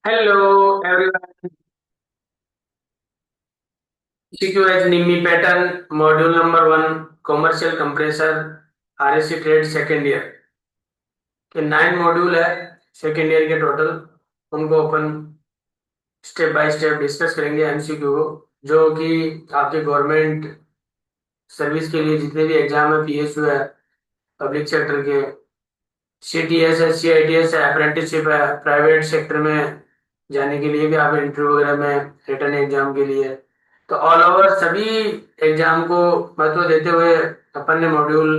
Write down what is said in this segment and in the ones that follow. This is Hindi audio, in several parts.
Hello everyone. CQH NIMI pattern module number 1 commercial compressor RSC trade second year के 9 मॉड्यूल है सेकेंड ईयर के टोटल। उनको अपन स्टेप बाय स्टेप डिस्कस करेंगे एमसीक्यू को, जो कि आपके गवर्नमेंट सर्विस के लिए जितने भी एग्जाम है, पीएसयू है, पब्लिक सेक्टर के, सीटीएस है, सीआईटीएस है, अप्रेंटिसशिप है, प्राइवेट सेक्टर में जाने के लिए भी आप इंटरव्यू वगैरह में रिटर्न एग्जाम के लिए, तो ऑल ओवर सभी एग्जाम को महत्व देते हुए अपन ने मॉड्यूल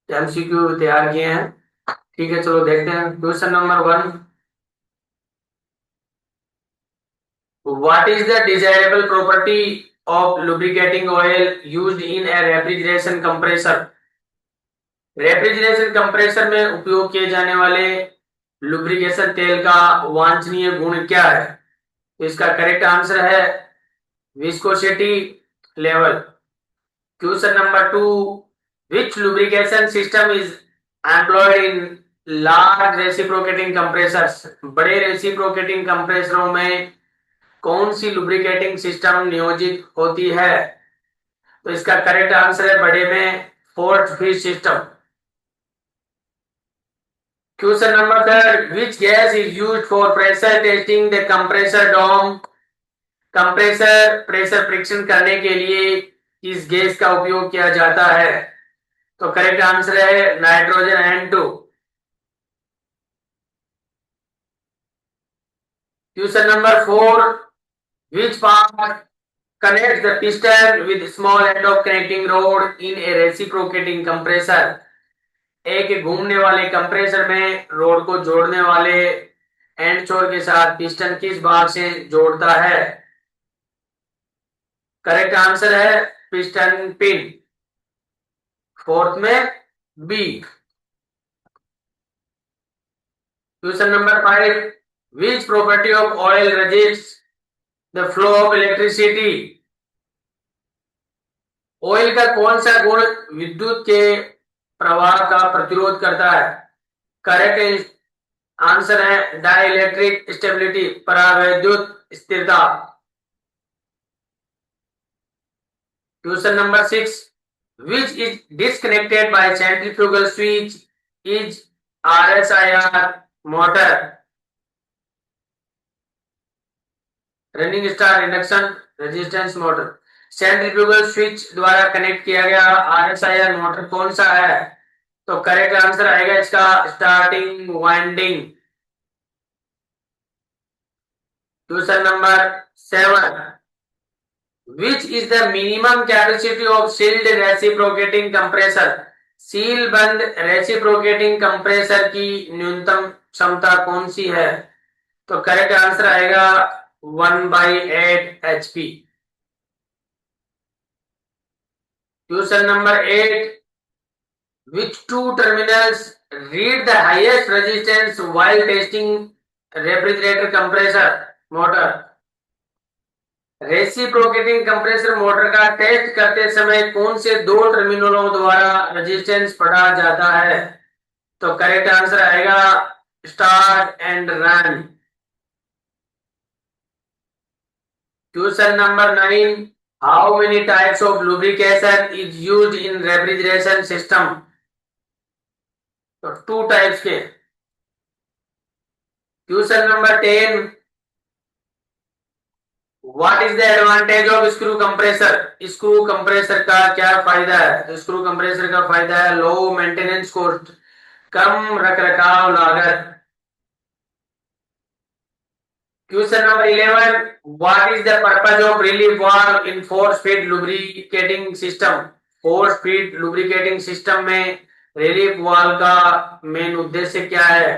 एमसीक्यू तैयार किए हैं। ठीक है, चलो देखते हैं। Question number 1, what is the desirable property of lubricating oil used in A refrigeration compressor. Refrigeration compressor में उपयोग किए जाने वाले लुब्रिकेशन तेल का वांछनीय गुण क्या है? तो इसका करेक्ट आंसर है viscosity level. Question number 2, which lubrication system is employed in large reciprocating compressors। बड़े रेसिप्रोकेटिंग कंप्रेसरों में कौन सी लुब्रिकेटिंग सिस्टम नियोजित होती है? तो इसका करेक्ट आंसर है बड़े में fourth fish system. Question number 3, which gas is used for pressure testing the compressor dome। Compressor pressure परीक्षण करने के लिए किस गैस का उपयोग किया जाता है? तो करेक्ट आंसर है nitrogen N2। Question number 4, which part connects the piston with small end of connecting rod in a reciprocating compressor। एक घूमने वाले कंप्रेसर में रोड को जोड़ने वाले एंड छोर के साथ पिस्टन किस भाग से जोड़ता है? करेक्ट आंसर है पिस्टन पिन, फोर्थ में B. Question number 5, which property of oil resists the flow of electricity। Oil का कौन सा गुण विद्युत के प्रवाह का प्रतिरोध करता है? करेक्ट आंसर है डाइलेक्ट्रिक स्टेबिलिटी, परावैद्युत स्थिरता। Question number 6, which is disconnected by centrifugal switch is RSIR motor। Running star induction resistance motor. Centrifugal switch द्वारा कनेक्ट किया गया आरएसआईआर मोटर कौन सा है? तो करेक्ट आंसर आएगा इसका starting winding. Question number 7, which is the minimum capacity of sealed reciprocating compressor. Seal बंद रेसिप्रोकेटिंग कंप्रेसर की न्यूनतम क्षमता कौन सी है? तो करेक्ट आंसर आएगा 1/8 HP। Question number 8, which two terminals read the highest resistance while testing refrigerator compressor motor। Reciprocating compressor motor का टेस्ट करते समय कौन से दो टर्मिनलों द्वारा रेजिस्टेंस पढ़ा जाता है? तो करेक्ट आंसर आएगा start and run. Question number 9, how many types of lubrication is used in refrigeration system. तो 2 टाइप्स के। Question number 10, what is the advantage of screw compressor. Screw compressor का क्या फायदा है? तो स्क्रू कंप्रेसर का फायदा है लो मेंटेनेंस कॉस्ट, कम रखरखाव लागत। Question number 11, what is the purpose of relief valve in force feed lubricating system. Force feed lubricating system में रिलीफ वाल्व का मेन उद्देश्य क्या है?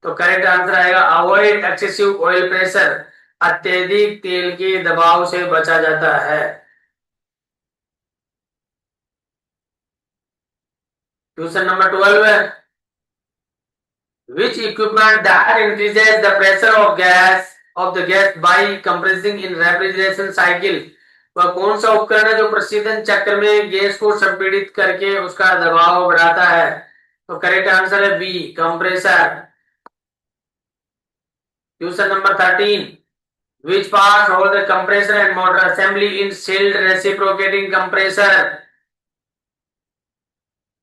तो करेक्ट आंसर आएगा अवॉइड एक्सेसिव ऑयल प्रेशर, अत्यधिक तेल के दबाव से बचा जाता है। क्वेश्चन नंबर 12 है, which equipment that increases the pressure of the gas by compressing in refrigeration cycle। वह कौन सा उपकरण है जो प्रशीतन चक्र में गैस को संपीड़ित करके उसका दबाव बढ़ाता है? तो करेक्ट आंसर है B, compressor. Question number 13, which part hold the compressor and motor assembly in sealed reciprocating compressor?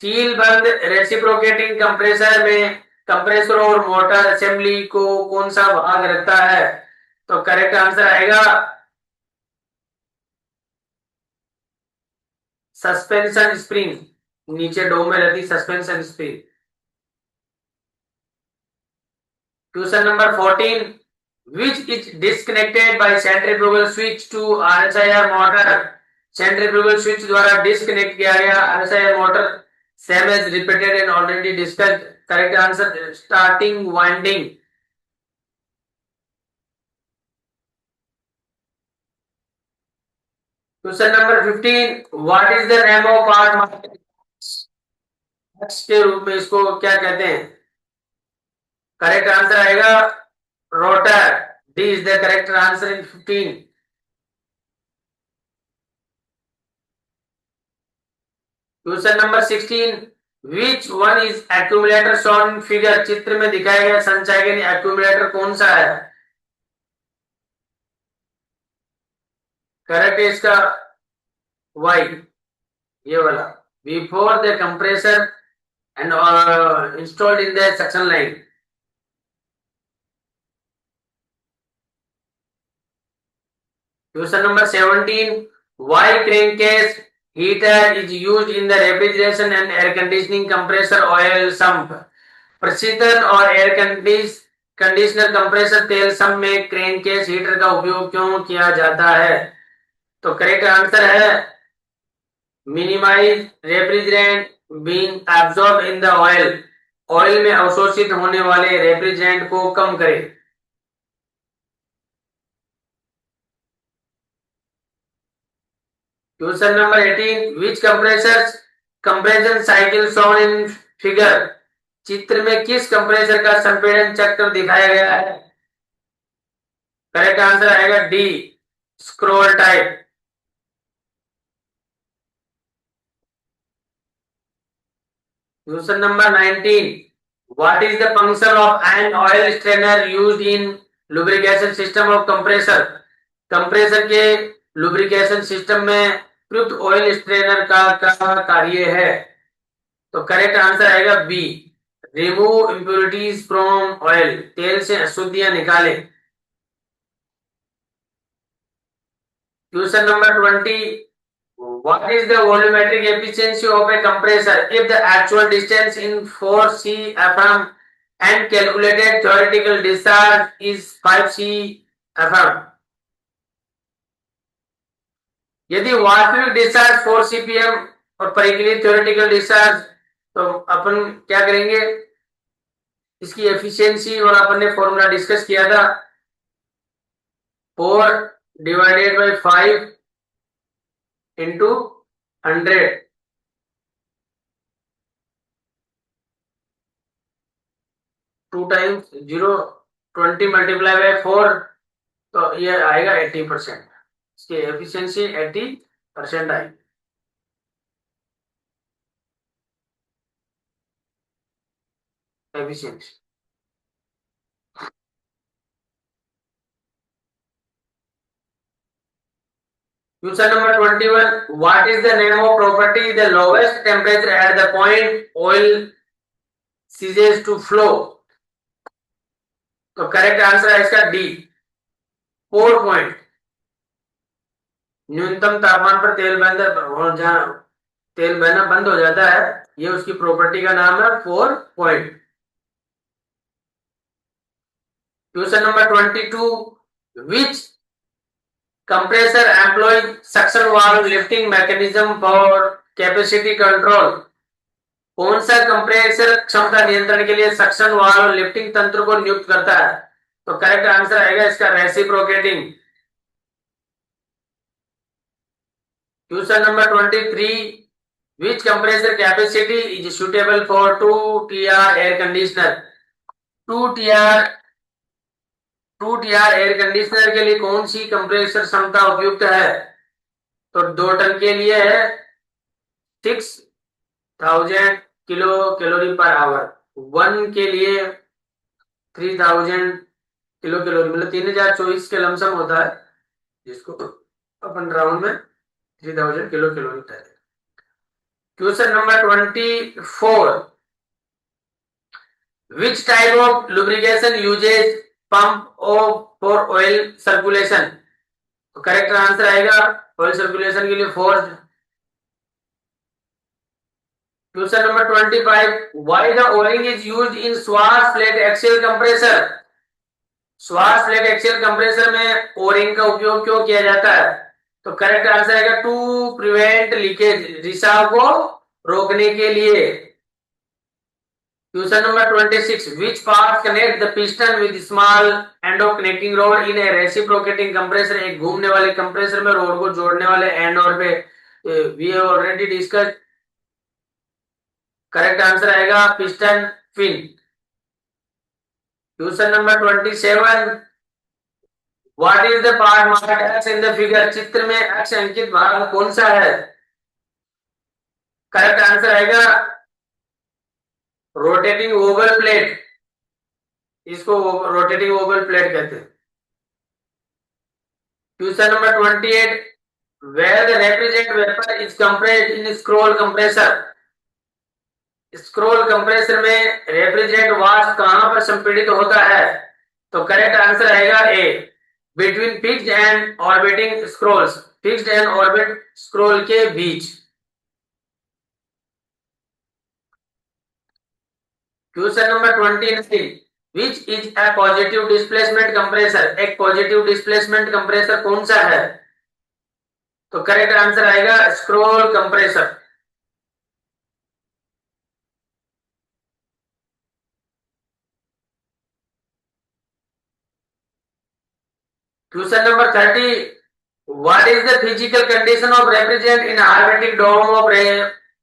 Seal बंद रेसिप्रोकेटिंग कंप्रेसर में कंप्रेसर और मोटर असेंबली को कौन सा भाग रहता है? तो करेक्ट आंसर आएगा सस्पेंशन स्प्रिंग, नीचे डोम में रहती suspension spring. Question number 14, which is disconnected by centrifugal switch to RSIR motor? Centrifugal switch द्वारा डिस्कनेक्ट किया गया RSIR motor, same as repeated and already discussed. Correct answer starting winding. Question number 15, what is the name of part के रूप में इसको क्या कहते हैं? करेक्ट आंसर आएगा rotor, D is the correct answer in 15। Question number 16, which one is accumulator shown in figure? चित्र में दिखाया गया संचय के लिए एक्यूमुलेटर कौन सा है? करेक्ट है इसका वाई, ये वाला, before the compressor and installed in the suction line. Question number 17, why crankcase heater is used in the refrigeration and air conditioning compressor oil sump? प्रशीतन और एयर कंडीशनर कंप्रेसर तेल सम में क्रैंककेस हीटर का उपयोग क्यों किया जाता है? तो करेक्ट आंसर है minimize refrigerant being absorb in the oil, oil में अवशोषित होने वाले रेफ्रिजरेंट को कम करे। Question number 18, which compression cycle shown in figure? चित्र में किस कंप्रेसर का संपीड़न चक्र दिखाया गया है? करेक्ट आंसर आएगा D, scroll type. Question number 19, what is the function of an oil strainer used in lubrication system of compressor? Compressor के लुब्रिकेशन सिस्टम में प्रयुक्त ऑयल स्ट्रेनर का क्या कार्य है? तो करेक्ट आंसर आएगा B, remove impurities from oil, तेल से अशुद्धियां निकाले। Question number 20, what is the volumetric efficiency of a compressor if the actual distance in 4 cfm and calculated theoretical discharge is 5 cfm? यदि वास्तविक डिस्चार्ज 4 cpm और परिकलित थ्योरेटिकल डिस्चार्ज, तो अपन क्या करेंगे, इसकी एफिशिएंसी और अपन ने फॉर्मूला डिस्कस किया था, 4 divided by 5 into 100, 2 times 0, 20 multiply by 4, तो ये आएगा 80%। इसकी एफिशिएंसी 80% आएगी। Efficiency. Question number 21, what is the name of property the lowest temperature at the point oil ceases to flow? तो करेक्ट आंसर है इसका डी, पोर पॉइंट। न्यूनतम तापमान पर तेल बहना बंद हो जाता है, ये उसकी प्रॉपर्टी का नाम है pour point. Question number 22, which compressor employs suction valve lifting mechanism for capacity control? कौन सा कंप्रेसर क्षमता नियंत्रण के लिए सक्शन वाल्व लिफ्टिंग तंत्र को नियुक्त करता है? तो करेक्ट आंसर आएगा इसका reciprocating. Question number 23, which compressor capacity is suitable for 2 TR air conditioner? 2 TR air conditioner के लिए कौन सी कंप्रेसर क्षमता उपयुक्त है? तो 2 टन के लिए है 6000 किलो कैलोरी पर आवर, 1 के लिए 3000 किलो किलो मतलब 3024 के लमसम होता है, जिसको अपन राउंड में 3000 kilo kilometre. Question number 24, which type of lubrication uses pump for oil circulation? तो करेक्ट आंसर आएगा ऑयल सर्कुलेशन के लिए force. Question number 25, why the O ring is used in swash plate axial compressor? Swash plate axial compressor में ओरिंग का उपयोग क्यों किया जाता है? तो करेक्ट आंसर आएगा टू प्रिवेंट लीकेज, रिसाव को रोकने के लिए। Question number 26, which part connect the piston with small end of connecting rod in a reciprocating compressor? एक घूमने वाले कंप्रेसर में रोड को जोड़ने वाले एंड और पे we have already discussed। Correct answer आएगा piston fin. Question number 27, what is the part marked X in the figure? चित्र में एक्स अंकित भाग कौन सा है? करेक्ट आंसर आएगा रोटेटिंग ओवल प्लेट, इसको रोटेटिंग ओवल प्लेट कहते हैं। Question number 28, where the refrigerant vapor is compressed in scroll compressor? Scroll compressor में रेफ्रिजरेंट वाष्प कहां पर संपीड़ित होता है? तो करेक्ट आंसर आएगा A, between fixed and orbiting scrolls, fixed and orbit scroll के बीच। Question number 29, which is a positive displacement compressor? एक पॉजिटिव डिस्प्लेसमेंट कंप्रेसर कौन सा है? तो करेक्ट आंसर आएगा scroll compressor. Question number 30, what is the physical condition of refrigerant in hermetic dome of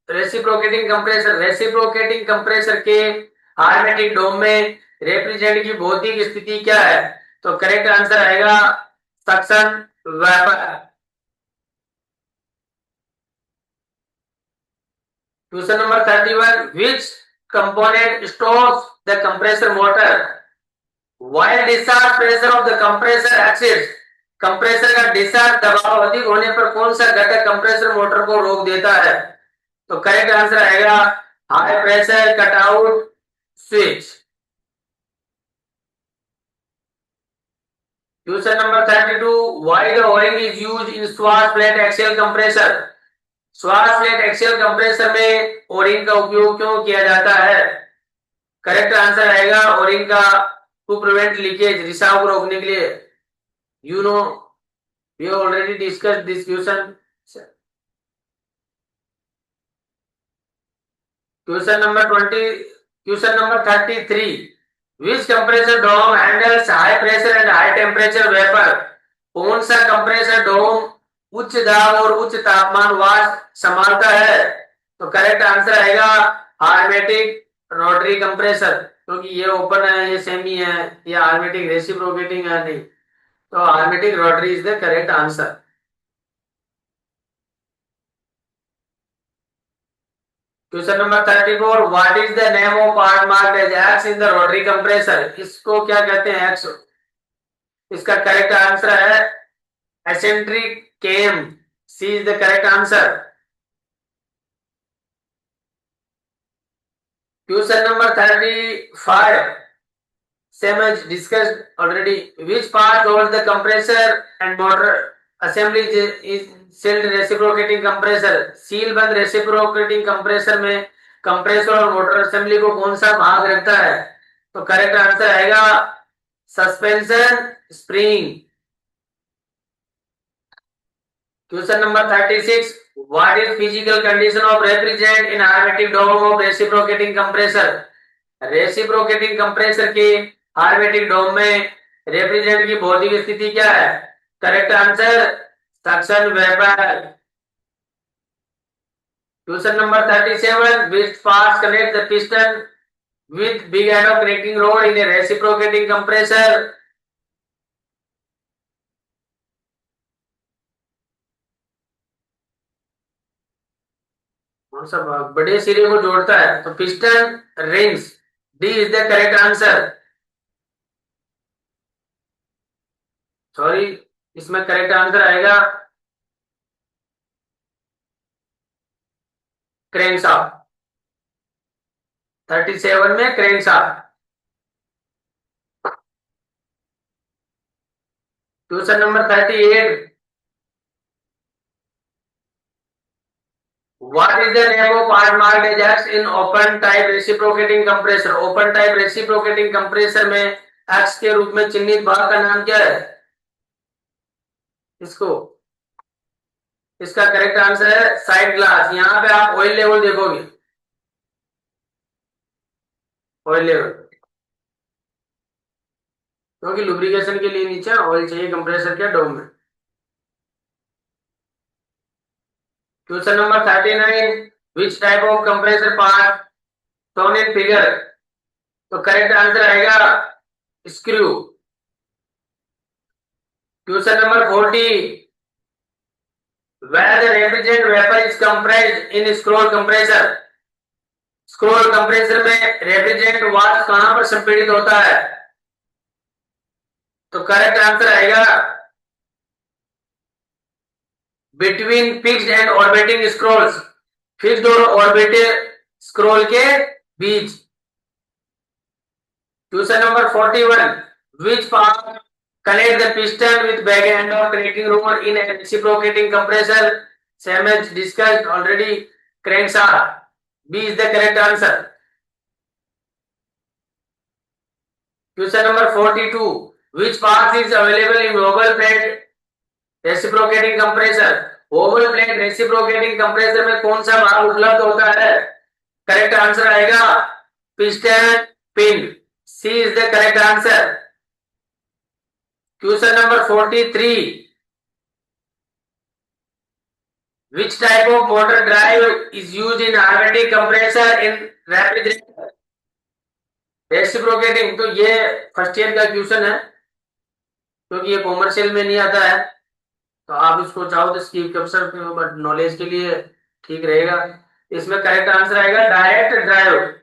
reciprocating compressor? Reciprocating compressor के हार्मेटिक डोम में रेफ्रिजरेंट की भौतिक स्थिति क्या है? तो करेक्ट आंसर आएगा suction vapour. Question number 31, which component stops the compressor motor while discharge pressure of the compressor exceeds? Compressor का डिस्चार्ज दबाव अधिक होने पर कौन सा घटक कंप्रेसर मोटर को रोक देता है? तो करेक्ट आंसर आएगा high pressure cutout switch. Question number 32, why the O ring is used in swash plate axial compressor? Swash plate axial compressor में ओरिंग का उपयोग क्यों किया जाता है? करेक्ट आंसर आएगा ओरिंग का टू प्रिवेंट लीकेज, रिसाव को रोकने के लिए। You know we already discuss this question. Question number 20, question number 33, which compressor dome handles high pressure and high temperature vapour? कौन सा कंप्रेसर डोम उच्च दाब और उच्च तापमान वाष्प संभालता है? तो करेक्ट आंसर आएगा हार्मेटिक रोटरी कंप्रेसर, क्योंकि ये ओपन है, ये सेमी है, ये हार्मेटिक रेसिप्रोकेटिंग है नहीं, तो hermetic rotary is the correct answer. Question number 34, what is the name of part marked as X in the rotary compressor? इसको क्या कहते हैं एक्स? इसका करेक्ट आंसर है eccentric cam, C is the correct answer. Question number 35, same as discussed already, which part of the compressor and motor assembly is sealed reciprocating compressor? Seal बंद रेसिप्रोकेटिंग कंप्रेसर में कंप्रेसर और मोटर असेंबली को कौन सा भाग रखता है? तो करेक्ट आंसर आएगा suspension spring. Question number 36, what is physical condition of refrigerant in hermetic dome of reciprocating compressor? Reciprocating compressor के हार्मेटिक डोम में रेफ्रिजरेंट की भौतिक स्थिति क्या है? Correct answer suction vapour. Question number 37, which parts connect the piston with big end of connecting rod in a reciprocating compressor? कौन सा भाग बड़े सिरे को जोड़ता है? तो piston rings, D is the correct answer. Sorry, इसमें करेक्ट आंसर आएगा क्रेनशाफ्ट। 37 में crankshaft. Question number 38, what is the name of part marked as X in open type reciprocating compressor? Open type reciprocating compressor में एक्स के रूप में चिन्हित भाग का नाम क्या है? इसको, इसका करेक्ट आंसर है साइड ग्लास। यहाँ पे आप ऑयल लेवल देखोगे, ऑयल लेवल, क्योंकि लुब्रिकेशन के लिए नीचे ऑयल चाहिए कंप्रेसर के डोम में। Question number 39, which type of compressor part shown in figure? तो करेक्ट आंसर आएगा screw. Question number 40, where the refrigerant vapor is compressed in scroll compressor? Scroll compressor में रेफ्रिजरेंट वाष्प कहां पर संपीड़ित होता है? तो करेक्ट आंसर आएगा between fixed and orbiting scrolls, fixed और ऑर्बिटेड स्क्रोल के बीच। Question number 41, which part connect the piston with back end of connecting rod in a reciprocating compressor? Same as discussed already, crankshaft. B is the correct answer. Question number 42, which part is available in oval plate reciprocating compressor? Oval plate reciprocating compressor में कौन सा भाग उपलब्ध होता है? करेक्ट आंसर आएगा piston pin. C is the correct answer. Question number 43, which type of motor drive is used in automatic compressor in rapid reciprocating? तो ये फर्स्ट ईयर का क्वेश्चन है, क्योंकि ये कॉमर्शियल में नहीं आता है, तो आप इसको चाहो तो स्किप कर सकते हो, बट नॉलेज के लिए ठीक रहेगा। इसमें करेक्ट आंसर आएगा direct drive.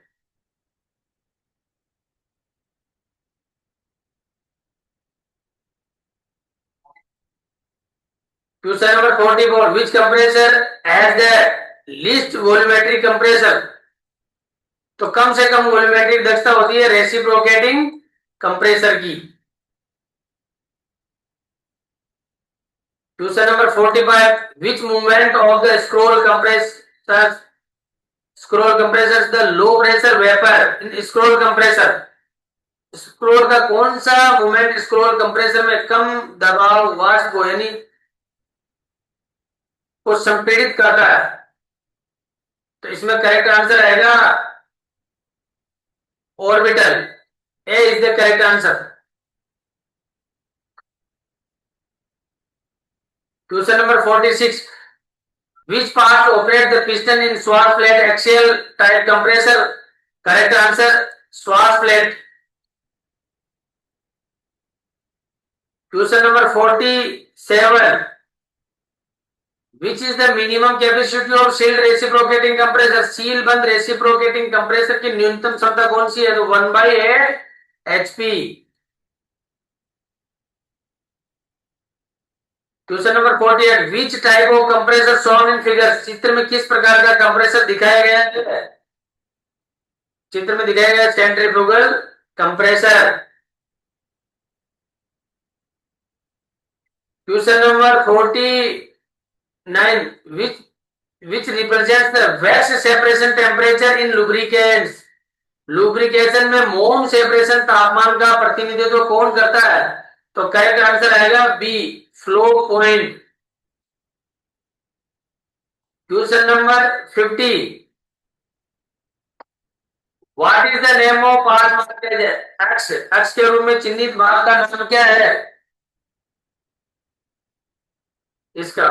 Question number 44, which compressor has the least volumetric compressor? तो कम से कम वॉल्यूमेट्रिक दक्षता होती है रेसिप्रोकेटिंग कंप्रेसर की। Question number 45, which movement of the scroll compressor the low pressure vapour in scroll compressor? Scroll का कौन सा मूवमेंट स्क्रोल कंप्रेसर में कम दबाव वाष्प को यानी को संपीड़ित करता है? तो इसमें करेक्ट आंसर आएगा orbital. A is the correct answer. Question number 46, which part operate the piston in Schwarz plate axial type compressor? Correct answer Schwarz plate। Question number 47, which is the minimum capacity of sealed reciprocating compressor? Seal बंद रेसिप्रोकेटिंग कंप्रेसर की न्यूनतम क्षमता कौन सी है? तो 1/8 HP। Question number 48, which type of compressor shown in figure? चित्र में किस प्रकार का कंप्रेसर दिखाया गया है? चित्र में दिखाया गया centrifugal compressor. Question number 49, which represents the best separation temperature in lubricants? Lubrication में मोम सेपरेशन तापमान का प्रतिनिधित्व कौन करता है? तो करेक्ट आंसर आएगा B, flow point. Question number 50, what is the name of part marked as X? X के रूप में चिन्हित भाग का नाम क्या है इसका?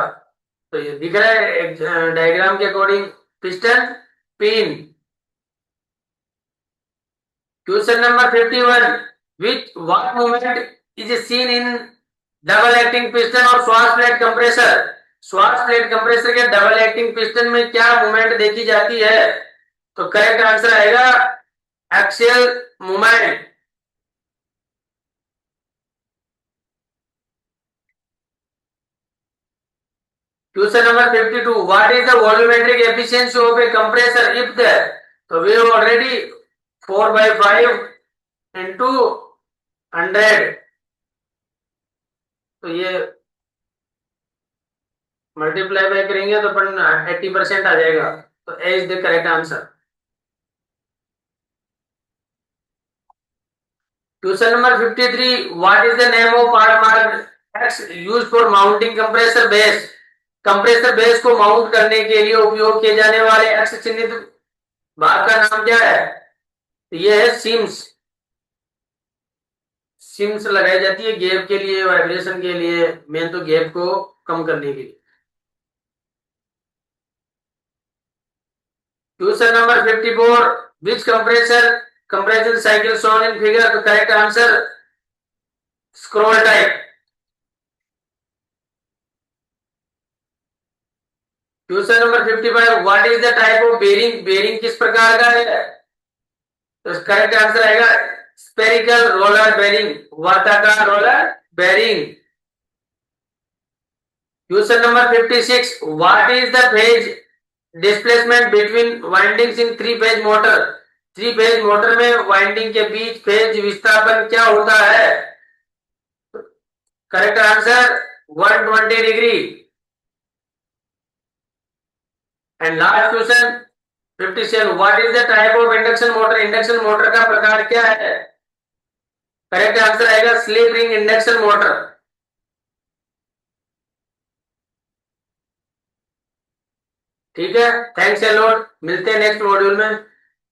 तो ये दिख रहा है डायग्राम के according, piston pin. Question number 51, which what movement is seen in double acting piston और श्वास प्लेट कंप्रेसर? श्वास प्लेट कंप्रेसर के डबल एक्टिंग पिस्टन में क्या मूवमेंट देखी जाती है? तो करेक्ट आंसर आएगा axial movement. Question number 52, what is the volumetric efficiency of A compressor if the, तो वी ऑलरेडी 4/5 इंटू 100, तो ये मल्टीप्लाई बाय करेंगे तो अपन 80% आ जाएगा, तो A is the correct answer. Question number 53, what is the name of part mark X used for mounting compressor base, compressor base को माउंट करने के लिए उपयोग किए जाने वाले एक्स चिन्हित भाग का नाम क्या है? तो ये है सिम्स। सिम्स लगाई जाती है गैप के लिए, वाइब्रेशन के लिए, मेन तो गैप को कम करने के लिए। Question number 54, which compression cycle shown in figure, तो correct answer scroll type. Question number 55, what is the type of bearing, bearing किस प्रकार का है? तो करेक्ट आंसर आएगा स्पेरिकल रोलर बेरिंग, वर्ताकार roller bearing. Question number 56, what is the phase displacement between windings in three phase motor, three phase motor में वाइंडिंग के बीच फेज विस्थापन क्या होता है? Correct answer 120 degree. And last question 57, what is the type of induction motor, induction motor का प्रकार क्या है? करेक्ट आंसर आएगा स्लिप रिंग इंडक्शन मोटर। ठीक है, थैंक्स अ लॉट, मिलते हैं नेक्स्ट मॉड्यूल में।